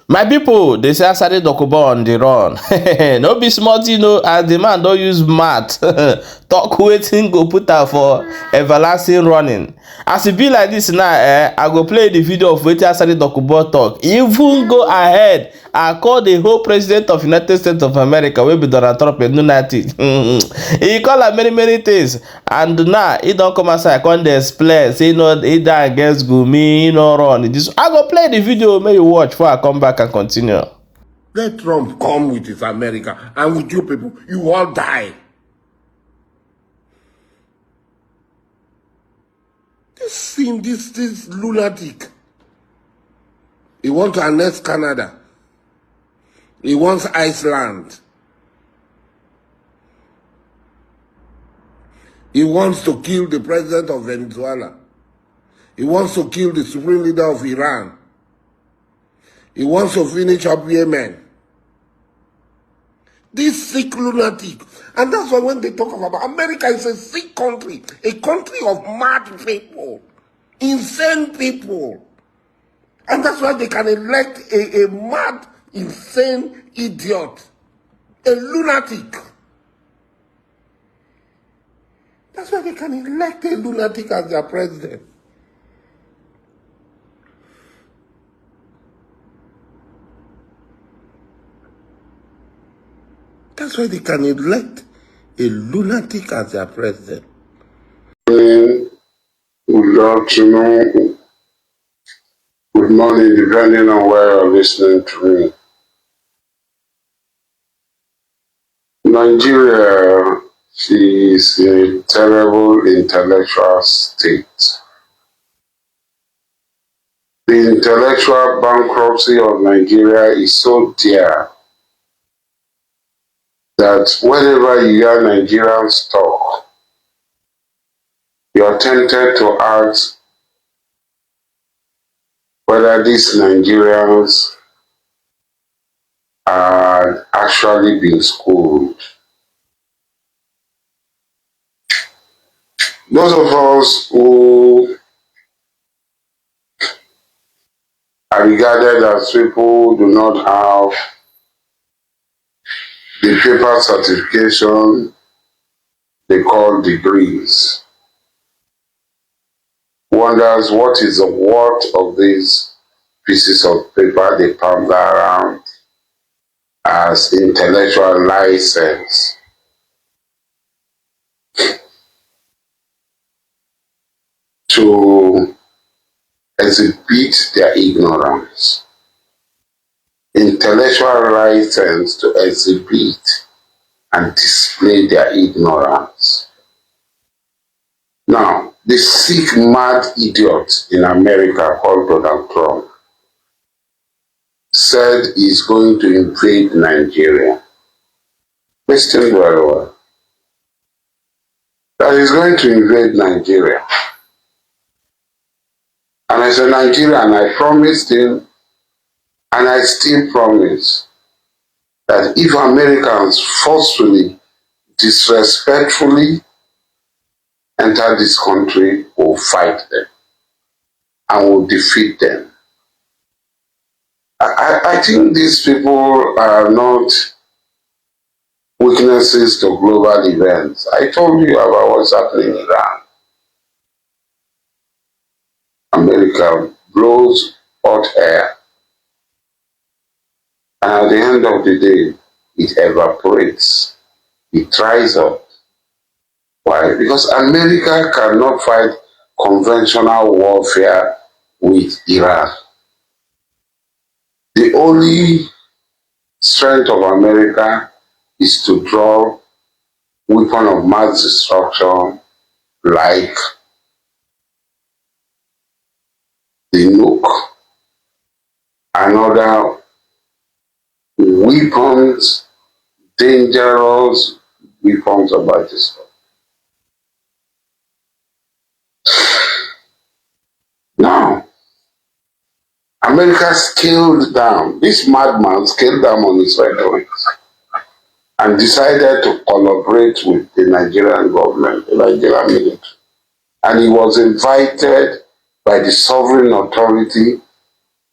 My people, they say Asari Dokubo on the run. No be smart, as the man don't use math. Talk waiting go put out for everlasting running. As it be like this now, I go play the video of wetin Asari Dokubo talk. Even go ahead and call the whole president of United States of America, wey be Donald Trump, a lunatic. He call am many things, and now he don't come outside come dey explain say he die against Gumi, he no run. I go play the video, make you watch before I come back and continue. Let Trump come with his America, and with you people, you all die. This lunatic. He wants to annex Canada. He wants Iceland. He wants to kill the president of Venezuela. He wants to kill the supreme leader of Iran. He wants to finish up Yemen. This sick lunatic. And that's why when they talk about America is a sick country. A country of mad people. Insane people. And that's why they can elect a mad, insane idiot. A lunatic. That's why they can elect a lunatic as their president. That's why they can elect a lunatic as their president. Good afternoon, good morning, depending on where you're listening to me. Nigeria is a terrible intellectual state. The intellectual bankruptcy of Nigeria is so dear that whenever you hear Nigerians talk, you're tempted to ask whether these Nigerians are actually being schooled. Most of us who are regarded as people who do not have the paper certification they call degrees wonders what is the worth of these pieces of paper they pass around as intellectual license. To exhibit their ignorance. Intellectual license to exhibit and display their ignorance. Now, the sick, mad idiot in America called Donald Trump said he's going to invade Nigeria. Listen very well. That he's going to invade Nigeria. And as a Nigerian, I promised him, and I still promise, that if Americans forcefully, disrespectfully enter this country, we'll fight them and we'll defeat them. I think these people are not witnesses to global events. I told you about what's happening in Iran. America blows hot air, and at the end of the day, it evaporates. It dries up. Why? Because America cannot fight conventional warfare with Iran. The only strength of America is to draw weapons of mass destruction like the nuke and other weapons, dangerous weapons of mass destruction. Now, America scaled down, this madman scaled down on his rhetoric and decided to collaborate with the Nigerian government, the Nigerian military. And he was invited by the sovereign authority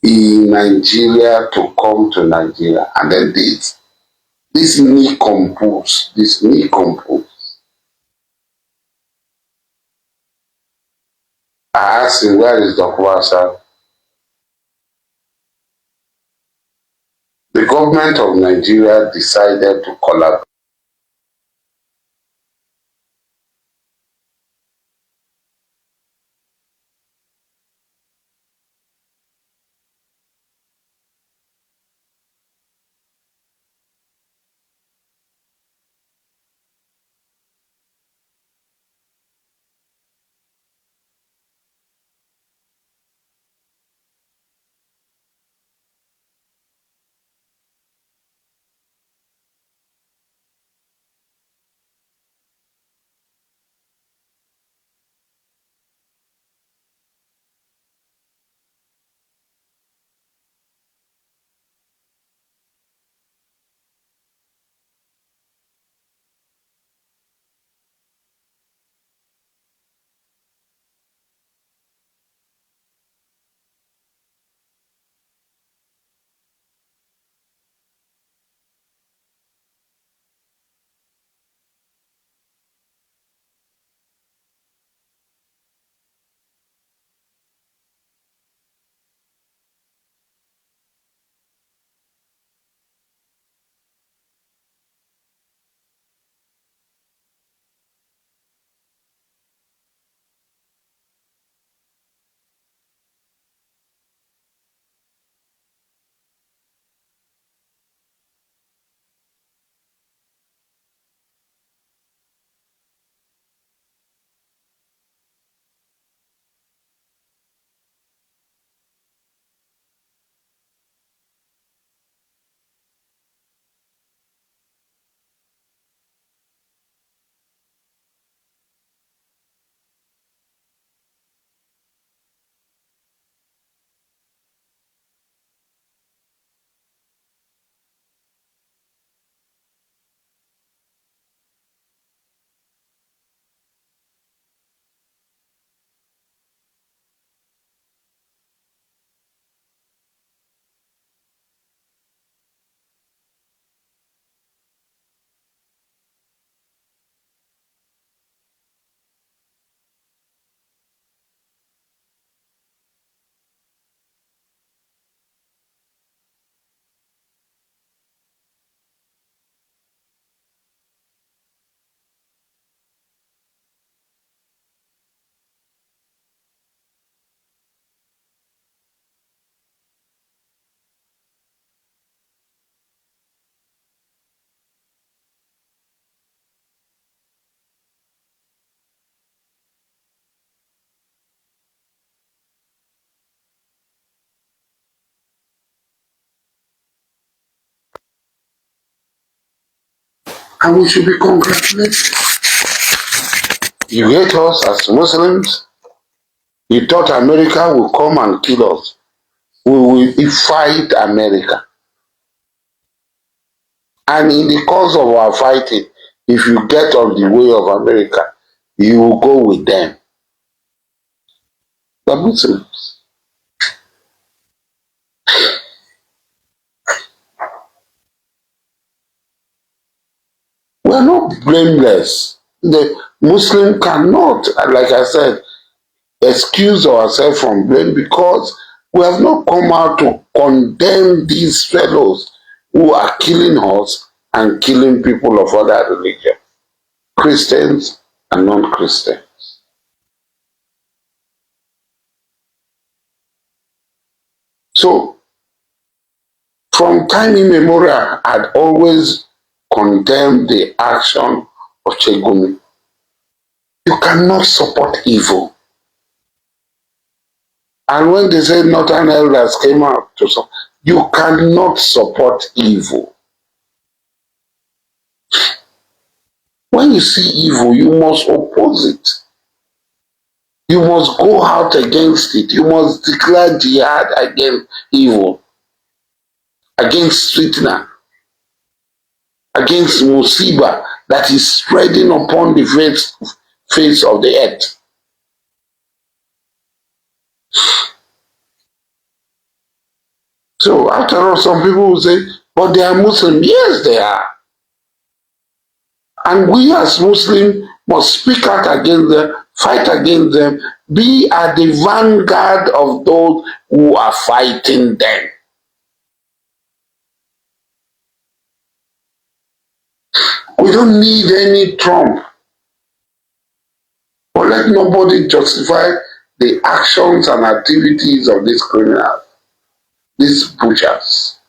in Nigeria to come to Nigeria. And then this nincompoop, I asked him, where is Dokubo Asari? The government of Nigeria decided to collaborate. And we should be congratulated. You hate us as Muslims. You thought America will come and kill us. We will fight America. And in the course of our fighting, if you get on the way of America, you will go with them. The Muslims. We are not blameless. The Muslim cannot, like I said, excuse ourselves from blame because we have not come out to condemn these fellows who are killing us and killing people of other religion, Christians and non-Christians. So, from time immemorial, I'd always condemned the action of Chegumi. You cannot support evil. And when they say Northern elders came out to support, you cannot support evil. When you see evil, you must oppose it. You must go out against it. You must declare jihad against evil, against fitna, against musiba that is spreading upon the face of the earth. So after all, some people will say, but they are Muslim. Yes, they are. And we as Muslims must speak out against them, fight against them, be at the vanguard of those who are fighting them. We don't need any Trump, but let nobody justify the actions and activities of these criminals, these butchers.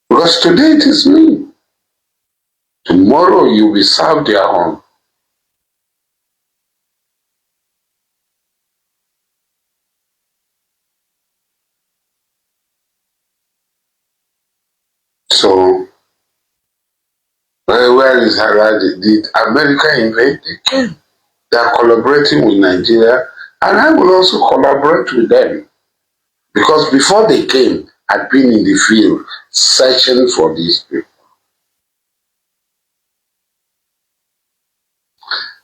Because today it is me. Tomorrow you will serve their own. So, where is Harari? Did America invade? They came. They are collaborating with Nigeria, and I will also collaborate with them. Because before they came, I'd been in the field searching for these people.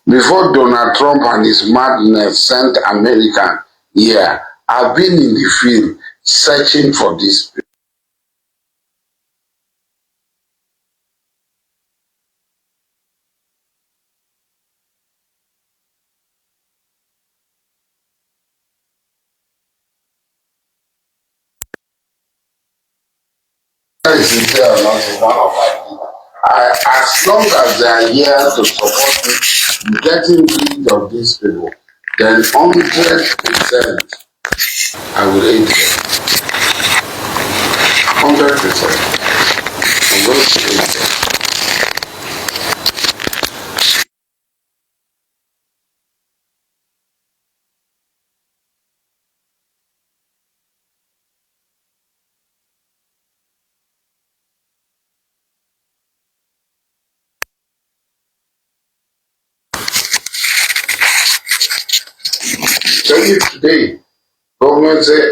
Before Donald Trump and his madness sent American here, I've been in the field searching for these people. Sincere or not is one of my people. As long as they are here to support me getting rid of these people, then 100% I will aid them. 100%. I'm going to aid them. So if today government say,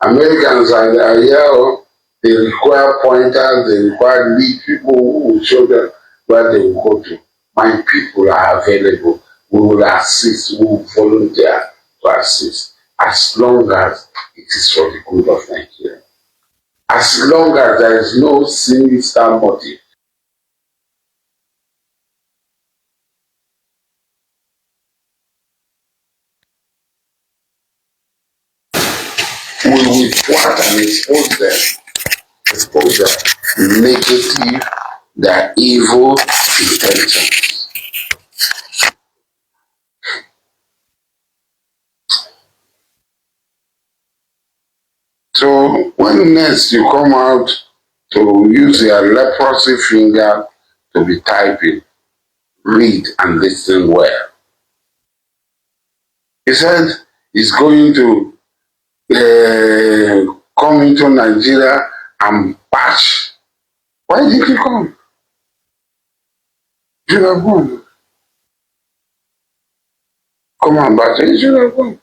Americans are here, they require pointers, they require lead people who will show them where they will go to. My people are available. We will assist, we will volunteer to assist, as long as it is for the good of Nigeria. As long as there is no sinister motive. We will thwart and expose their negative, their evil intentions. So when next you come out to use your leprosy finger to be typing, read and listen well. He said he's going to come into Nigeria and bash. Why did he come? You should have gone. Come and bash. You should have gone.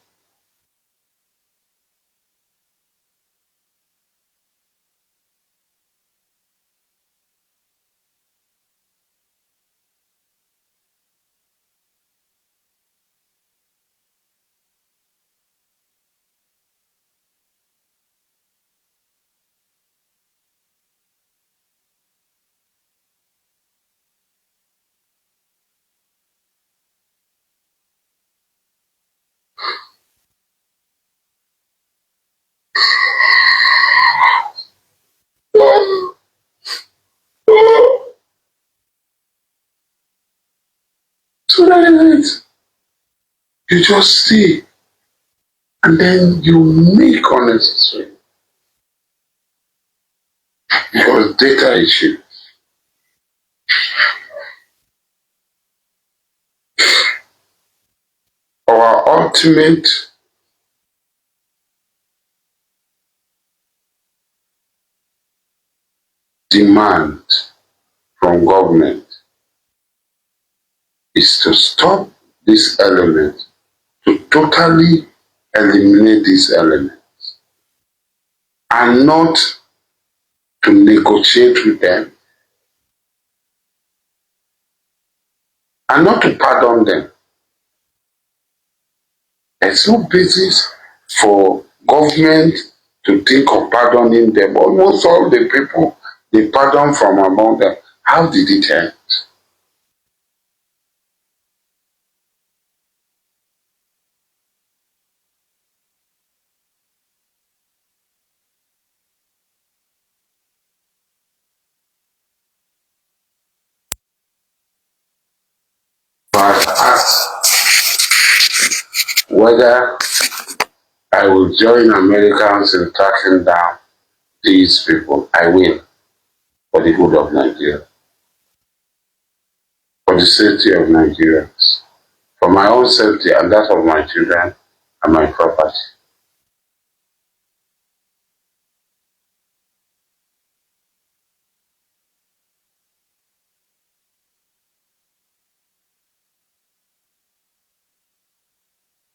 So that night, you just stay and then you make unnecessary because data issue. Our ultimate demand from government is to stop this element, to totally eliminate this element, and not to negotiate with them, and not to pardon them. There's no basis for government to think of pardoning them. Almost all the people they pardon from among them, how did it end? I asked whether I will join Americans in tracking down these people. I will, for the good of Nigeria, for the safety of Nigerians, for my own safety and that of my children and my property.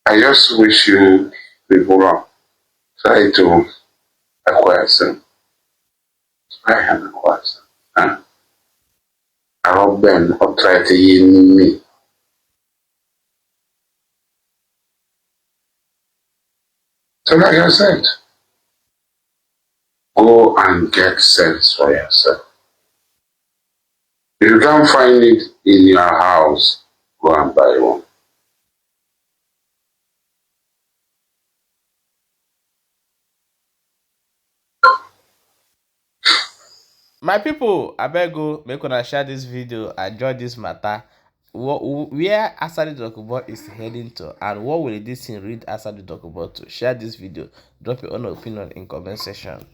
I just wish you people try to acquire some. I have acquired some. Huh? I hope them or try to hear me. So like I said, go and get sense for yourself. If you can't find it in your house, go and buy one. My people, abeg o, make una share this video and join this matter. Where Asari Dokubo is heading to, and what will this thing read Asari Dokubo to? Share this video. Drop your own opinion in comment section.